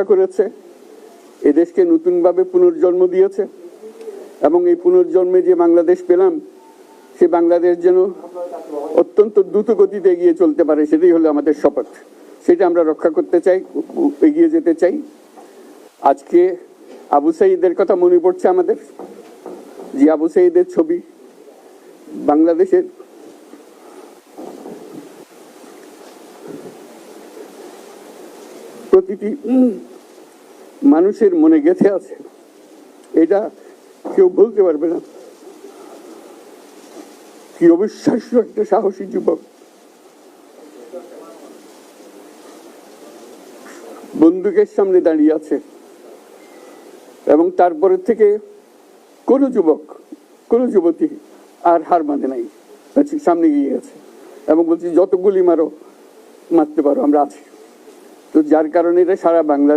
করেছে, এদেশকে নতুনভাবে পুনর্জন্ম দিয়েছে এবং এই পুনর্জন্মে যে বাংলাদেশ পেলাম সে বাংলাদেশ যেন অত্যন্ত দ্রুত গতিতে এগিয়ে চলতে পারে, সেটাই হলো আমাদের শপথ। সেটা আমরা রক্ষা করতে চাই, এগিয়ে যেতে চাই। আজকে আবু সাঈদের কথা মনে পড়ছে আমাদের, যে আবু সাঈদের ছবি বাংলাদেশের প্রতিটি মানুষের মনে গেঁথে আছে, এটা কেউ বলতে পারবে না। কি অবিশ্বাস্য একটা সাহসী যুবক, বন্দুকের সামনে দাঁড়িয়ে আছে এবং তারপরে থেকে কোনো যুবক, কোনো যুবতী আর হার মানে নাই, সামনে গিয়ে গেছে এবং বলছি যত গুলি মারো, মারতে পারো, আমরা আছি। তো যার কারণে এটা সারা বাংলাদেশ